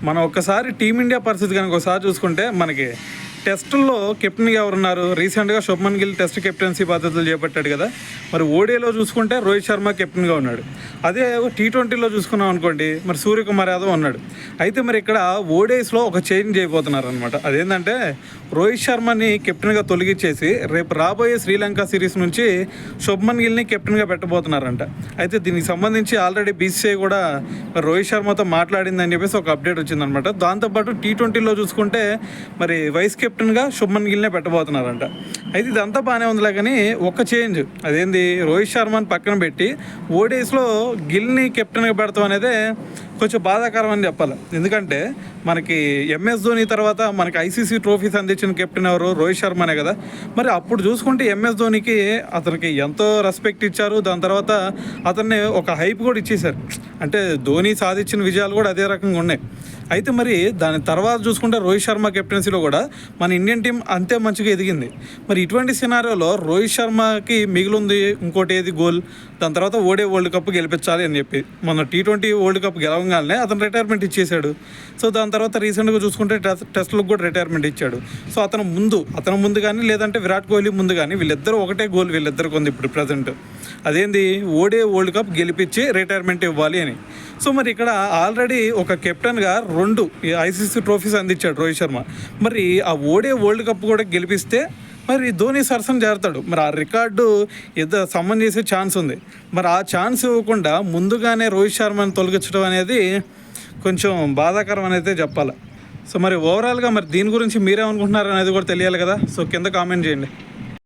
మనం ఒక్కసారి టీమిండియా పరిస్థితి కనుక ఒకసారి చూసుకుంటే మనకి టెస్టుల్లో కెప్టెన్గా ఎవరున్నారు? రీసెంట్గా శుభ్మన్ గిల్ టెస్ట్ కెప్టెన్సీ బాధ్యతలు చేపట్టాడు కదా. మరి ఓడిఐలో చూసుకుంటే రోహిత్ శర్మ కెప్టెన్గా ఉన్నాడు. అదే T20లో చూసుకున్నాం అనుకోండి, మరి సూర్యకుమార్ యాదవ్ ఉన్నాడు. అయితే మరి ఇక్కడ ఓడిఐస్లో ఒక చేంజ్ చేయబోతున్నారు అనమాట. అదేంటంటే రోహిత్ శర్మని కెప్టెన్గా తొలగించేసి రేపు రాబోయే శ్రీలంక సిరీస్ నుంచి శుభ్మన్ గిల్ని కెప్టెన్గా పెట్టబోతున్నారంట. అయితే దీనికి సంబంధించి ఆల్రెడీ BCCI కూడా రోహిత్ శర్మతో మాట్లాడిందని చెప్పేసి ఒక అప్డేట్ వచ్చిందనమాట. దాంతోపాటు T20లో చూసుకుంటే మరి వైస్ కెప్టెన్గా శుభ్మన్ గిల్నే పెట్టబోతున్నారంట. అయితే ఇదంతా బాగానే ఉందిలే, కానీ ఒక చేంజ్ అదేంది, రోహిత్ శర్మని పక్కన పెట్టి ఓడిఐస్లో గిల్ని కెప్టెన్గా పెడతాం అనేది కొంచెం బాధాకరం అని చెప్పాలి. ఎందుకంటే మనకి MS ధోని తర్వాత మనకి ICC ట్రోఫీస్ అందించిన కెప్టెన్ ఎవరు? రోహిత్ శర్మనే కదా. మరి అప్పుడు చూసుకుంటే MS ధోనికి అతనికి ఎంతో రెస్పెక్ట్ ఇచ్చారు. దాని తర్వాత అతన్ని ఒక హైప్ కూడా ఇచ్చేశారు. అంటే ధోని సాధించిన విజయాలు కూడా అదే రకంగా ఉన్నాయి. అయితే మరి దాని తర్వాత చూసుకుంటే రోహిత్ శర్మ కెప్టెన్సీలో కూడా మన ఇండియన్ టీం అంతే మంచిగా ఎదిగింది. మరి ఇటువంటి సినారియోలో రోహిత్ శర్మకి మిగిలింది ఇంకోటి ఏది? గోల్. దాని తర్వాత ఓడే వరల్డ్ కప్ గెలిపించాలి అని చెప్పి మన T20 వరల్డ్ కప్ గెలవగానే అతను రిటైర్మెంట్ ఇచ్చేశాడు. సో దాని తర్వాత రీసెంట్గా చూసుకుంటే టెస్ట్లకు కూడా రిటైర్మెంట్ ఇచ్చాడు. సో అతను ముందు కానీ లేదంటే విరాట్ కోహ్లీ ముందు కానీ వీళ్ళిద్దరూ ఒకటే గోల్ వీళ్ళిద్దరికి ఉంది ఇప్పుడు ప్రజెంట్. అదేంది, ఓడే వరల్డ్ కప్ గెలిపించి రిటైర్మెంట్ ఇవ్వాలి అని. సో మరి ఇక్కడ ఆల్రెడీ ఒక కెప్టెన్గా 2 ICC ట్రోఫీస్ అందించాడు రోహిత్ శర్మ. మరి ఆ ఓడే వరల్డ్ కప్ కూడా గెలిపిస్తే మరి ధోని సరసన చేరతాడు. మరి ఆ రికార్డు సమ్మన్ చేసే ఛాన్స్ ఉంది. మరి ఆ ఛాన్స్ ఇవ్వకుండా ముందుగానే రోహిత్ శర్మని తొలగించడం అనేది కొంచెం బాధాకరం అనేది చెప్పాలి. సో మరి ఓవరాల్గా మరి దీని గురించి మీరేమనుకుంటున్నారు అనేది కూడా తెలియాలి కదా. సో కింద కామెంట్ చేయండి.